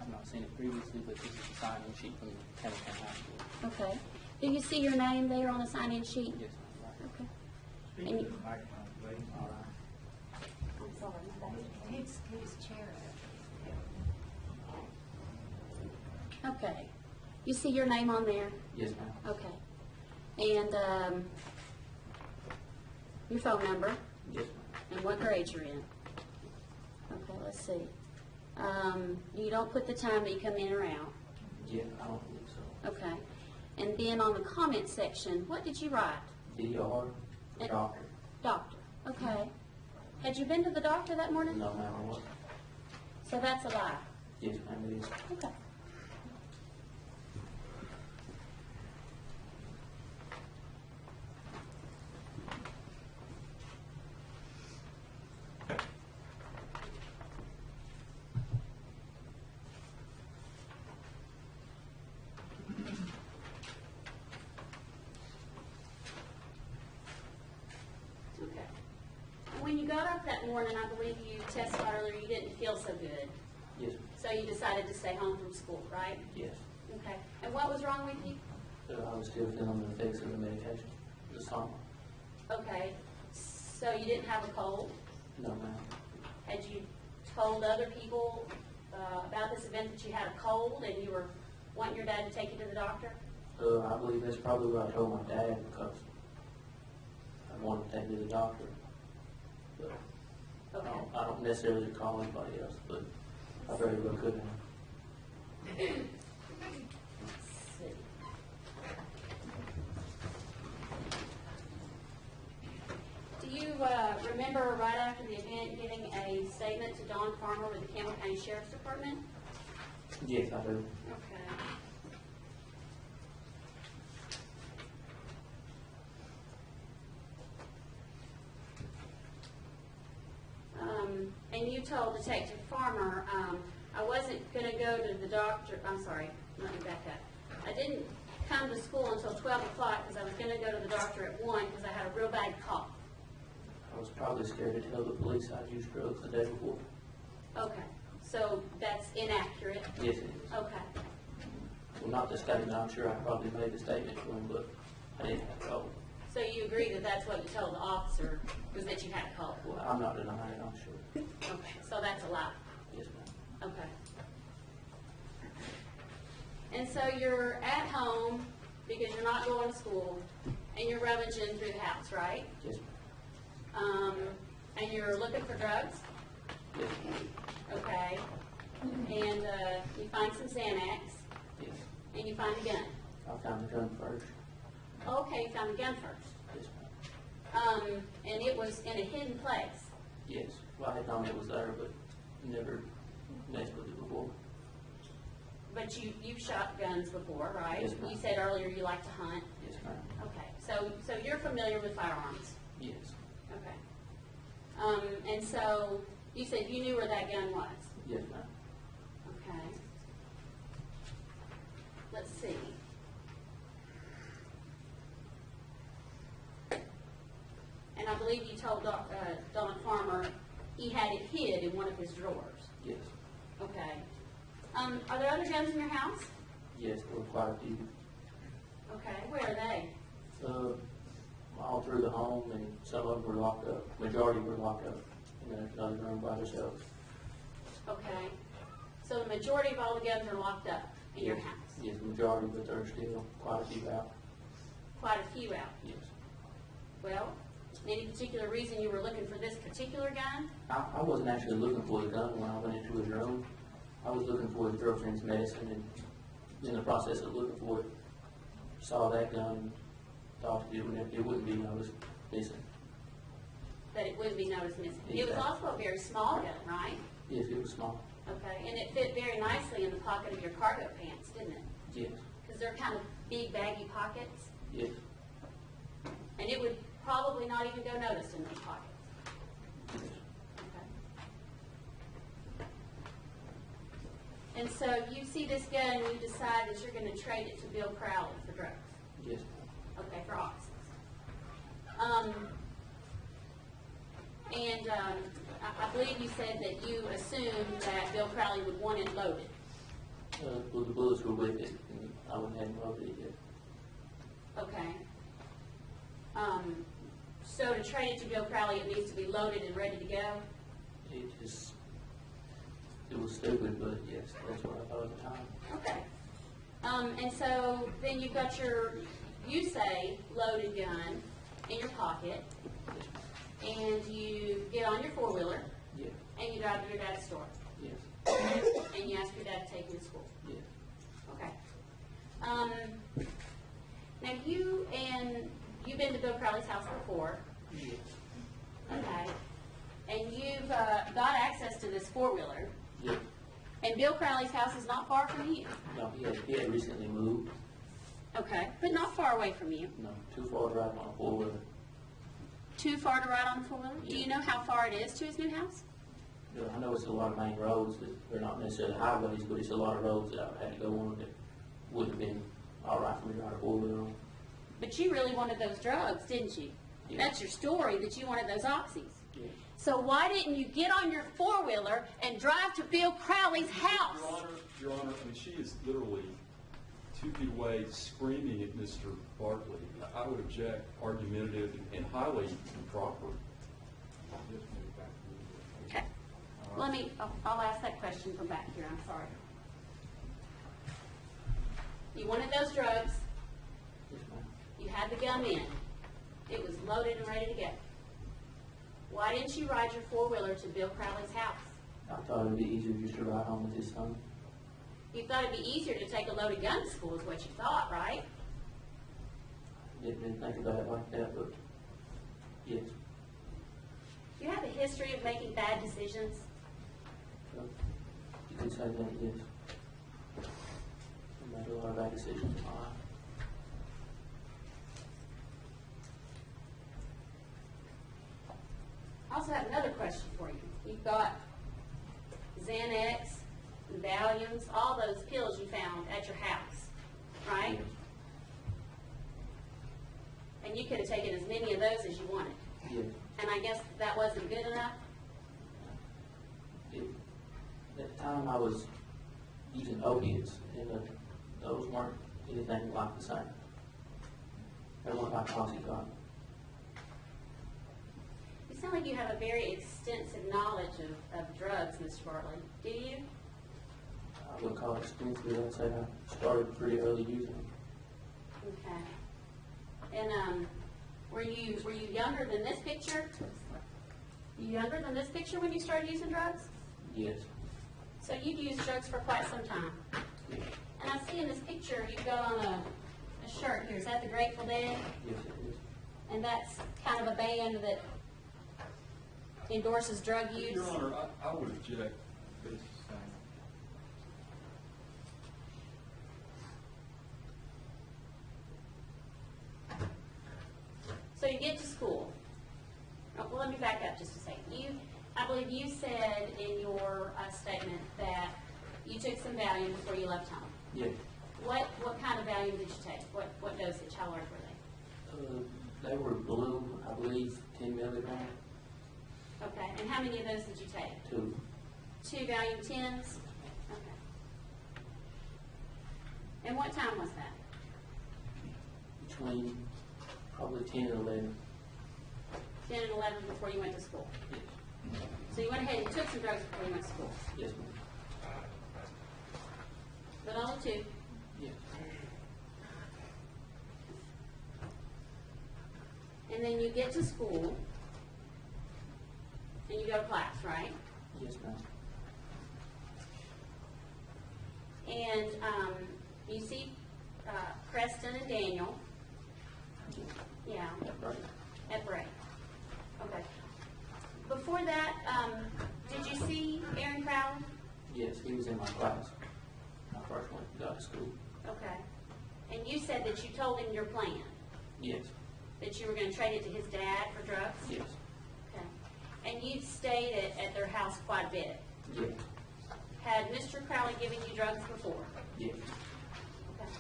I've not seen it previously, but this is a sign-in sheet from Hamilton High School. Okay. Do you see your name there on the sign-in sheet? Yes, ma'am. Okay. Speak And to you- the microphone, please. All right. I'm sorry, my bad. Whose chair Okay. You see your name on there? Yes, ma'am. Okay. And your phone number Yes, ma'am. and what grade you're in. Okay, let's see. You don't put the time that you come in or out. Yeah, I don't believe so. Okay. And then on the comment section, what did you write? DR, And- doctor. Doctor. Okay. Had you been to the doctor that morning? No, ma'am, I wasn't. So that's a lie. Yes, ma'am, it is. Okay. Okay. And when you got up that morning, I believe you testified earlier you didn't feel so good. Yes, ma'am. So you decided to stay home from school, right? Yes. Okay. And what was wrong with you? I was still feeling the effects of the medication, the summer. Okay. So you didn't have a cold? No, ma'am. Had you told other people about this event that you had a cold and you were wanting your dad to take you to the doctor? I believe that's probably what I told my dad because I wanted to take me to the doctor. But Okay. I don't necessarily call anybody else, but I very well could have. Let's see. Do you remember right after the event giving a statement to Don Farmer with the Campbell County Sheriff's Department? Yes, I do. Okay. And you told Detective Farmer, I wasn't going to go to the doctor, I'm sorry, let me back up. I didn't come to school until 12 o'clock because I was going to go to the doctor at 1 because I had a real bad cough. I was probably scared to tell the police I'd used drugs the day before. Okay, so that's inaccurate. Yes, it is. Okay, Well, not the statement. I'm sure I probably made the statement to him, but I didn't have a cold. so you agree that that's what you told the officer, was that you had a cold? Well, I'm not denying it, I'm sure. Okay, so that's a lie. Yes, ma'am. Okay. And so you're at home because you're not going to school and you're rummaging through the house, right? Yes, ma'am. And you're looking for drugs, Yes, ma'am. okay? And you find some Xanax Yes. and you find a gun. I found the gun first. Okay, you found the gun first. Yes, ma'am. And it was in a hidden place. Yes, well, I had known it was there, but never messed with it before. But you've shot guns before, right? Yes, ma'am. You said earlier you like to hunt. Yes, ma'am. Okay, so you're familiar with firearms? Yes. Okay. And so you said you knew where that gun was? Yes, ma'am. Okay. Let's see. And I believe you told Don Farmer he had it hid in one of his drawers. Yes. Okay. Are there other guns in your house? Yes, there were quite a few. Okay, where are they? All through the home, and some of them were locked up. Majority were locked up in another room by themselves. Okay. So the majority of all the guns are locked up in your house? Yes, majority, but there are still quite a few out. Quite a few out. Yes. Well, any particular reason you were looking for this particular gun? I wasn't actually looking for the gun when I went into his room. I was looking for his girlfriend's medicine, and in the process of looking for it, saw that gun and thought it wouldn't be noticed missing. That it wouldn't be noticed missing. It was Exactly. also a very small gun, right? Yes, it was small. Okay, and it fit very nicely in the pocket of your cargo pants, didn't it? Yes. Because they're kind of big, baggy pockets, Yes. and it would probably not even go noticed in those pockets. Yes. Okay. And so you see this gun, and you decide that you're going to trade it to Bill Crowley for drugs. Yes. Okay, for oxys. I believe you said that you assumed that Bill Crowley would want it loaded. Well, the bullets were with it, and I wouldn't have loaded it yet. Okay. So to trade it to Bill Crowley, it needs to be loaded and ready to go? It was stupid, but yes, that's what I thought at the time. Okay. And so then you've got you say, loaded gun in your pocket, and you get on your four-wheeler, Yes. and you drive to your dad's store, Yes. and you ask your dad to take you to school. Yes. Okay. Now you've been to Bill Crowley's house before, Yes. okay, and you've got access to this four-wheeler, Yes. and Bill Crowley's house is not far from you, No, he had recently moved. okay, but not far away from you. No, too far to drive on a four-wheeler. Too far to ride on the four-wheeler? Do you know how far it is to his new house? I know it's a lot of main roads that they're not necessarily highways, but it's a lot of roads that I had to go on that wouldn't have been all right for me to ride a four-wheeler on. But you really wanted those drugs, didn't you? Yeah. That's your story, that you wanted those oxys. Yes. So why didn't you get on your four-wheeler and drive to Bill Crowley's house? Your Honor, I mean, she is literally 2 feet away screaming at Mr. Bartley. I would object, argumentative and highly improper. Okay. I'll ask that question from back here, I'm sorry. You wanted those drugs, Yes, ma'am. you had the gun in, it was loaded and ready to go. Why didn't you ride your four-wheeler to Bill Crowley's house? I thought it would be easier just to ride home with his son. You thought it'd be easier to take a loaded gun to school is what you thought, right? Didn't think about it like that, but yes. Do you have a history of making bad decisions? So, you could say that, yes. I made a lot of bad decisions in my life. I also have another question for you. You've got Xanax, Valiums, all those pills you found at your house, right? Yes. And you could have taken as many of those as you wanted. Yes. And I guess that wasn't good enough? At the time I was using opiates, and those weren't anything like the same. They weren't like Oxycontin. You sound like you have a very extensive knowledge of drugs, Mr. Bartley. Do you? I wouldn't call it expensive. I'd say I started pretty early using them. Okay. And were you younger than this picture? You younger than this picture when you started using drugs? Yes. So you've used drugs for quite some time. Yes. And I see in this picture you've got on a shirt here. Is that the Grateful Dead? Yes, it is. And that's kind of a band that endorses drug use? Your Honor, I would object. So you get to school. Oh, well, let me back up just a second. I believe you said in your statement that you took some Valium before you left home. Yeah. What kind of Valium did you take? What dosage? How large were they? They were blue, I believe, 10 milligrams. Okay, and how many of those did you take? 2. 2 Valium 10s? Okay. And what time was that? Between probably 10 and 11. 10 and 11 before you went to school. Yes. So you went ahead and took some drugs before you went to school. Yes, ma'am. But only 2. Yes. And then you get to school and you go to class, right? Yes, ma'am. And you see Preston and Daniel. Yeah, Right. at break. Okay. Before that, did you see Aaron Crowley? Yes, he was in my class. My first one got to school. Okay. And you said that you told him your plan, Yes. that you were going to trade it to his dad for drugs? Yes. Okay. And you've stayed at their house quite a bit. Yes. Had Mr. Crowley given you drugs before? Yes. Okay.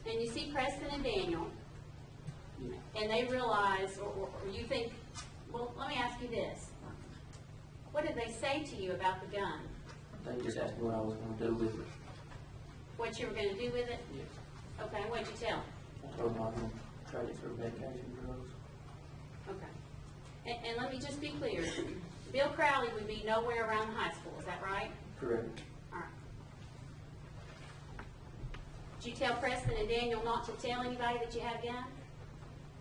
And you see Preston and Daniel, Yes. and they realize, or you think, well, let me ask you this. What did they say to you about the gun? They just asked me what I was going to do with it. What you were going to do with it? Yes. Okay, and what'd you tell them? I told them I was going to trade it for medication drugs. Okay. And let me just be clear. Bill Crowley would be nowhere around the high school, is that right? Correct. All right. Did you tell Preston and Daniel not to tell anybody that you had a gun?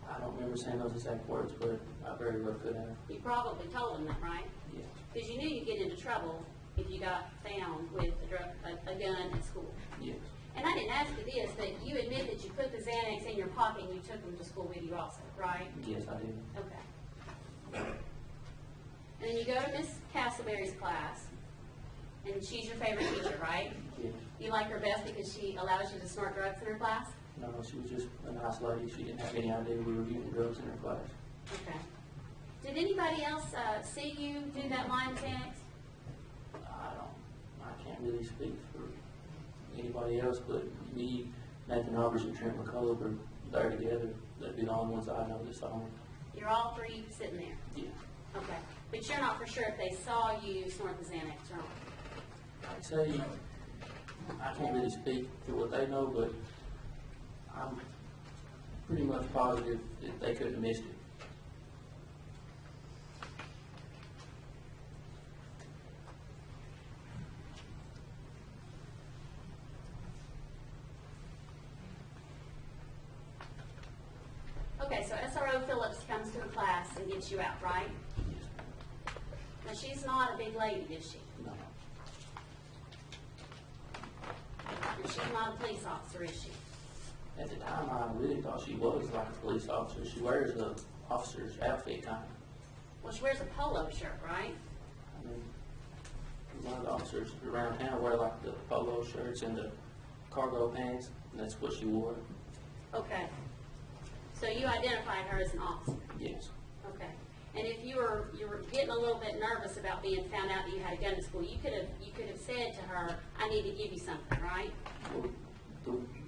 I don't remember saying those exact words, but I very well could have. You probably told them that, right? Yes. Because you knew you'd get into trouble if you got found with a gun at school. Yes. And I didn't ask you this, but you admit that you put the Xanax in your pocket and you took them to school with you also, right? Yes, I did. Okay. And then you go to Miss Castleberry's class, and she's your favorite teacher, right? Yes. You like her best because she allows you to snort drugs in her class? No, she was just a nice lady. She didn't have any idea we were using drugs in her class. Okay. Did anybody else see you do that line of Xanax? I can't really speak for anybody else, but me, Nathan Roberts, and Trent McCullough were there together. They'd be the only ones I know that saw me. You're all 3 sitting there? Yeah. Okay. But you're not for sure if they saw you snort the Xanax or not? I'd say I can't really speak for what they know, but I'm pretty much positive that they could have missed it. Okay, so SRO Phillips comes to the class and gets you out, right? Yes. Now, she's not a big lady, is she? No. And she's not a police officer, is she? At the time, I really thought she was like a police officer. She wears the officer's outfit kind of. Well, she wears a polo shirt, right? I mean, a lot of the officers around town wear like the polo shirts and the cargo pants, and that's what she wore. Okay. So you identified her as an officer? Yes. Okay. And if you were getting a little bit nervous about being found out that you had a gun at school, you could have said to her, "I need to give you something," right? Well,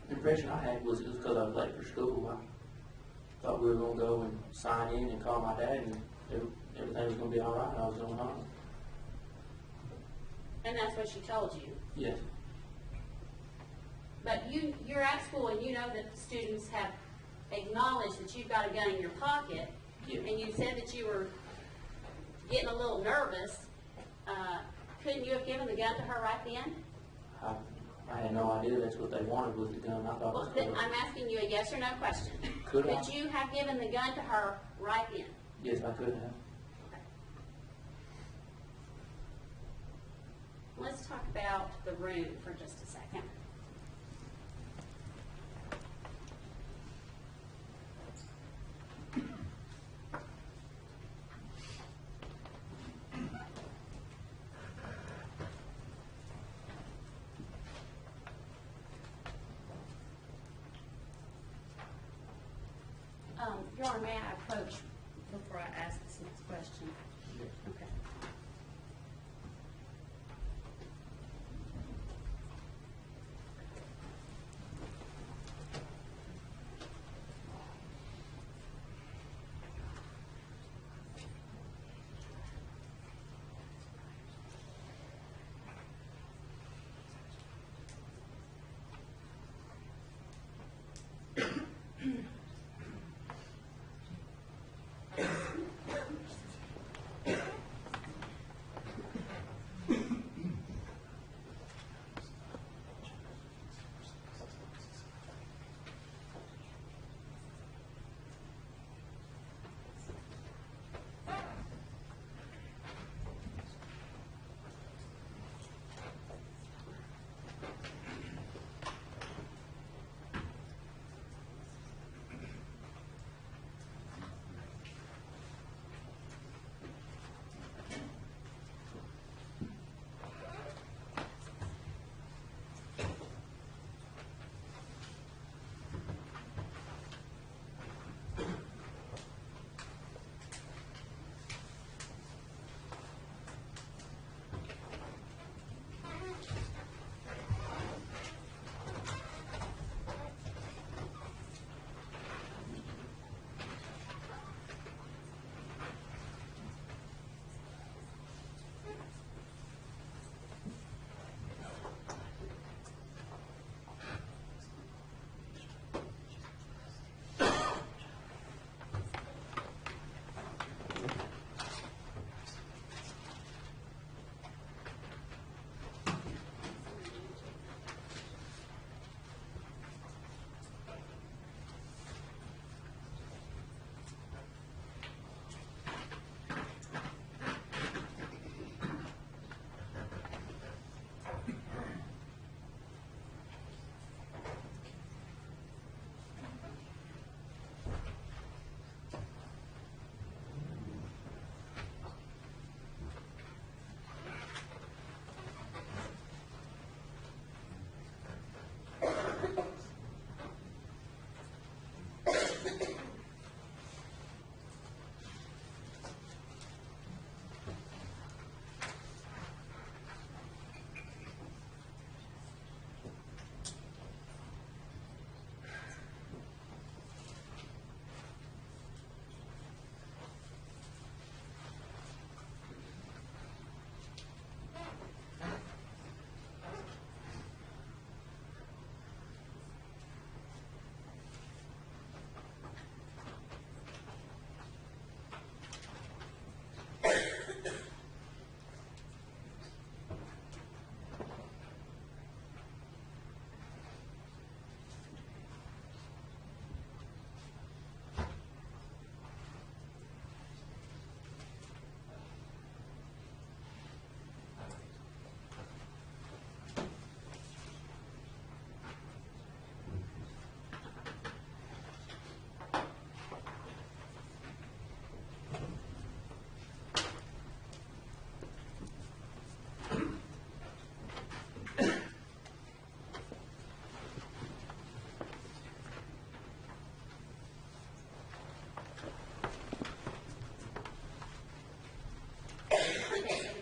the impression I had was it was because I was late for school. I thought we were going to go and sign in and call my dad, and everything was going to be all right. I was going home. And that's what she told you. Yes. But you're at school and you know that the students have acknowledged that you've got a gun in your pocket, Yes. and you said that you were getting a little nervous. Couldn't you have given the gun to her right then? I had no idea that's what they wanted with the gun. I thought it Well, was then cool. I'm asking you a yes or no question. Could I? Could you have given the gun to her right then? Yes, I could have. Let's talk about the room for just a second. Your Honor, may I approach before I ask this next question? Okay.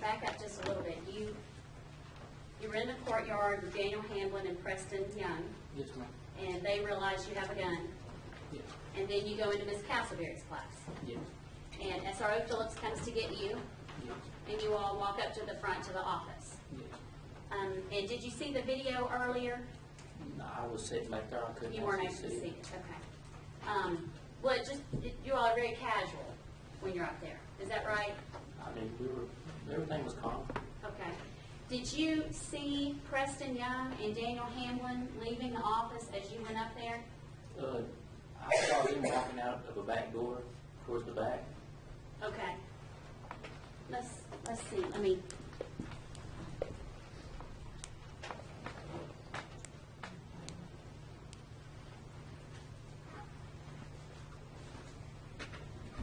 Back up just a little bit. You were in the courtyard with Daniel Hamlin and Preston Young, Yes, ma'am. and they realize you have a gun, Yes. and then you go into Miss Castleberry's class, Yes. and SRO Phillips comes to get you, Yes. and you all walk up to the front to the office. Yes. And did you see the video earlier? No, I was sitting back there. I couldn't You weren't able actually to see it, okay. Well, you all are very casual when you're up there, is that right? I mean, everything was calm. Okay. Did you see Preston Young and Daniel Hamlin leaving the office as you went up there? I saw them walking out of a back door towards the back. Okay. Let's see, let me.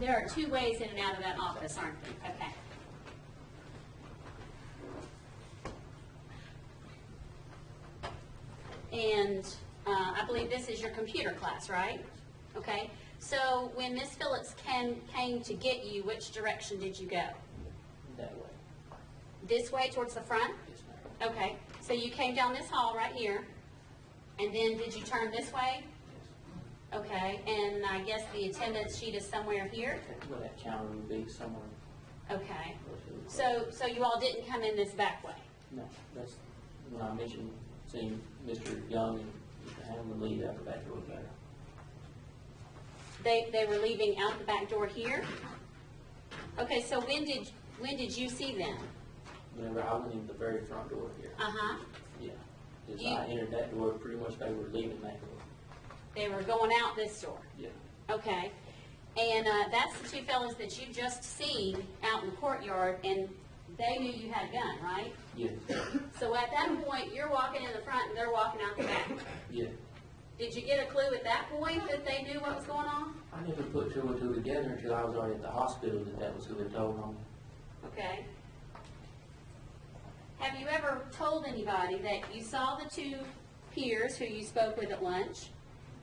There are two ways in and out of that office, aren't there? Okay. And I believe this is your computer class, right? Okay. So when Miss Phillips came to get you, which direction did you go? That way. This way towards the front? Yes, ma'am. Okay, so you came down this hall right here, and then did you turn this way? Yes. Okay, and I guess the attendance sheet is somewhere here? Where that counter would be somewhere. Okay, so you all didn't come in this back way? No, that's when I mentioned seeing Mr. Young and Mr. Hamlin leave out the back door there. They were leaving out the back door here? Okay, so when did you see them? Whenever I went in the very front door here. Uh-huh. Yeah. As You- I entered that door, pretty much they were leaving that door. They were going out this door? Yeah. Okay, and that's the two fellas that you just seen out in the courtyard, and they knew you had a gun, right? Yes. So at that point, you're walking in the front and they're walking out the back. Yeah. Did you get a clue at that point that they knew what was going on? I never put two and two together until I was already at the hospital that was who had told on me. Okay. Have you ever told anybody that you saw the two peers who you spoke with at lunch,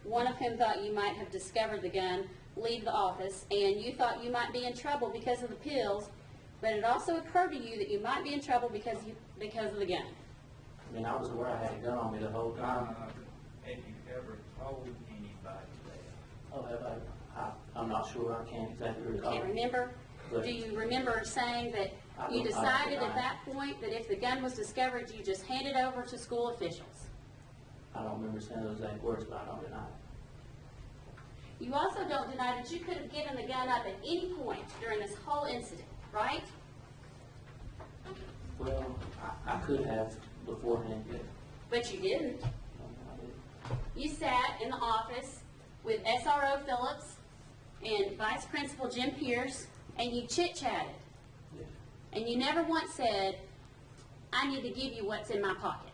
one of whom thought you might have discovered the gun, leave the office, and you thought you might be in trouble because of the pills, but it also occurred to you that you might be in trouble because of the gun? I mean, I was aware I had a gun on me the whole time. Have you ever told anybody that? Oh, have I'm not sure. I can't exactly recall. Can't remember? But- Do you remember saying that I you don't- decided at that point that if the gun was discovered, you just hand it over to school officials? I don't remember saying those exact words, but I don't deny it. You also don't deny that you could have given the gun up at any point during this whole incident, right? Well, I could have beforehand, but But you didn't. I didn't. You sat in the office with SRO Phillips and Vice Principal Jim Pierce, and you chit-chatted. Yes. And you never once said, I need to give you what's in my pocket.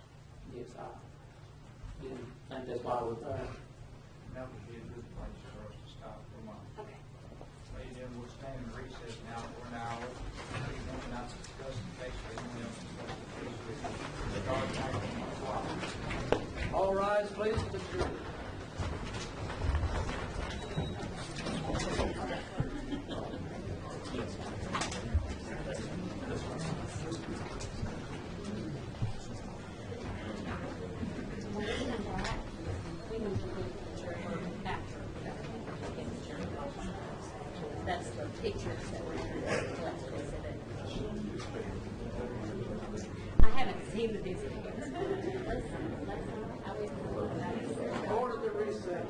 Yes, I didn't think that's why I was there. That would be a good place for us to stop for a moment. Okay. Ladies and gentlemen, we'll stand in recess now for an hour. Anyone not discussing case or anyone else discussing case with you. Start back in 1 o'clock. All rise, please, at this period. That's the pictures that were in the collected exhibit. I haven't seen the exhibits. I was. Order the recess.